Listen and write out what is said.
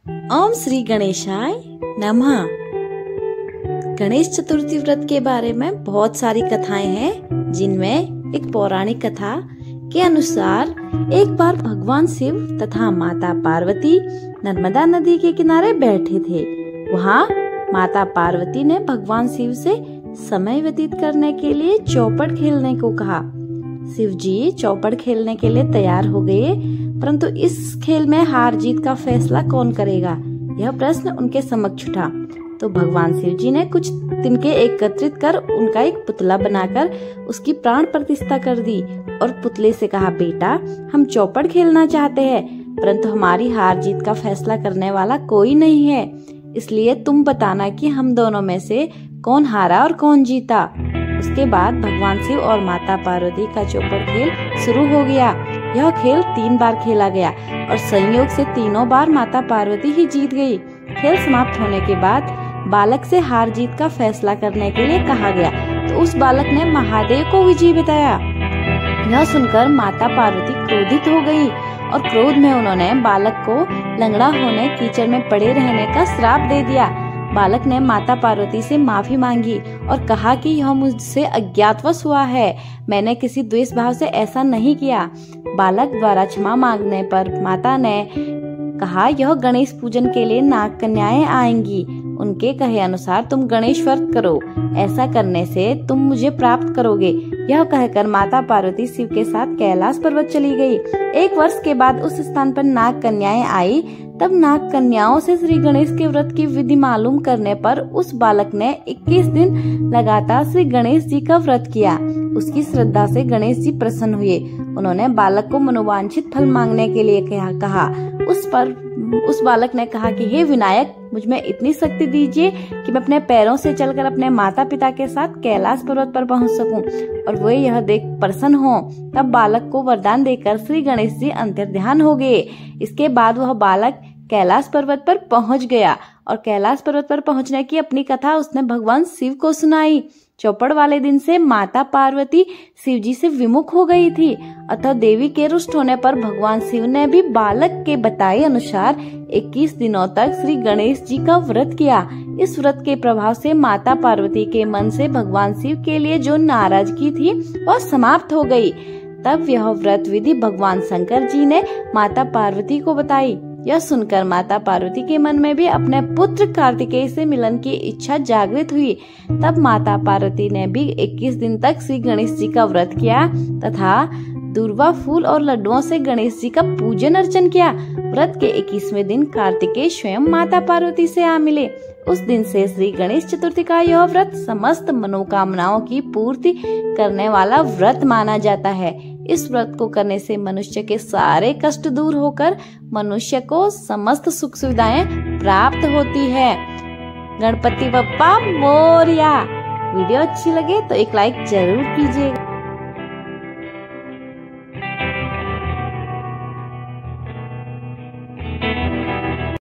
ओम श्री गणेशाय नमः। गणेश चतुर्थी व्रत के बारे में बहुत सारी कथाएं हैं, जिनमें एक पौराणिक कथा के अनुसार एक बार भगवान शिव तथा माता पार्वती नर्मदा नदी के किनारे बैठे थे। वहाँ माता पार्वती ने भगवान शिव से समय व्यतीत करने के लिए चौपड़ खेलने को कहा। शिव जी चौपड़ खेलने के लिए तैयार हो गए, परंतु इस खेल में हार जीत का फैसला कौन करेगा, यह प्रश्न उनके समक्ष उठा। तो भगवान शिव जी ने कुछ तिनके एकत्रित कर उनका एक पुतला बनाकर उसकी प्राण प्रतिष्ठा कर दी और पुतले से कहा, बेटा हम चौपड़ खेलना चाहते हैं, परंतु हमारी हार जीत का फैसला करने वाला कोई नहीं है, इसलिए तुम बताना कि हम दोनों में से कौन हारा और कौन जीता। उसके बाद भगवान शिव और माता पार्वती का चौपड़ खेल शुरू हो गया। यह खेल 3 बार खेला गया और संयोग से तीनों बार माता पार्वती ही जीत गई। खेल समाप्त होने के बाद बालक से हार जीत का फैसला करने के लिए कहा गया, तो उस बालक ने महादेव को विजयी बताया। यह सुनकर माता पार्वती क्रोधित हो गई और क्रोध में उन्होंने बालक को लंगड़ा होने, कीचड़ में पड़े रहने का श्राप दे दिया। बालक ने माता पार्वती से माफी मांगी और कहा कि यह मुझसे अज्ञातवश हुआ है, मैंने किसी द्वेष भाव से ऐसा नहीं किया। बालक द्वारा क्षमा मांगने पर माता ने कहा, यह गणेश पूजन के लिए नाग कन्याएं आएंगी, उनके कहे अनुसार तुम गणेश व्रत करो, ऐसा करने से तुम मुझे प्राप्त करोगे। यह कहकर माता पार्वती शिव के साथ कैलाश पर्वत चली गई। 1 वर्ष के बाद उस स्थान पर नाग कन्याएं आई। तब नाग कन्याओं से श्री गणेश के व्रत की विधि मालूम करने पर उस बालक ने 21 दिन लगातार श्री गणेश जी का व्रत किया। उसकी श्रद्धा से गणेश जी प्रसन्न हुए। उन्होंने बालक को मनोवांछित फल मांगने के लिए कहा। उस बालक ने कहा कि हे विनायक, मुझ में इतनी शक्ति दीजिए कि मैं अपने पैरों से चलकर अपने माता पिता के साथ कैलाश पर्वत पर पहुंच सकूं और वे यह देख प्रसन्न हो। तब बालक को वरदान देकर श्री गणेश जी अंतर्ध्यान हो गए। इसके बाद वह बालक कैलाश पर्वत पर पहुंच गया और कैलाश पर्वत पर पहुंचने की अपनी कथा उसने भगवान शिव को सुनाई। चौपड़ वाले दिन से माता पार्वती शिव जी से विमुख हो गई थी, अतः देवी के रुष्ट होने पर भगवान शिव ने भी बालक के बताए अनुसार 21 दिनों तक श्री गणेश जी का व्रत किया। इस व्रत के प्रभाव से माता पार्वती के मन से भगवान शिव के लिए जो नाराजगी थी वह समाप्त हो गई। तब यह व्रत विधि भगवान शंकर जी ने माता पार्वती को बताई। यह सुनकर माता पार्वती के मन में भी अपने पुत्र कार्तिकेय से मिलन की इच्छा जागृत हुई। तब माता पार्वती ने भी 21 दिन तक श्री गणेश जी का व्रत किया तथा दूर्वा फूल और लड्डुओं से गणेश जी का पूजन अर्चन किया। व्रत के 21वें दिन कार्तिकेय स्वयं माता पार्वती से आ मिले। उस दिन से श्री गणेश चतुर्थी का यह व्रत समस्त मनोकामनाओं की पूर्ति करने वाला व्रत माना जाता है। इस व्रत को करने से मनुष्य के सारे कष्ट दूर होकर मनुष्य को समस्त सुख सुविधाएं प्राप्त होती है। गणपति बप्पा मोरया। वीडियो अच्छी लगे तो एक लाइक जरूर कीजिएगा।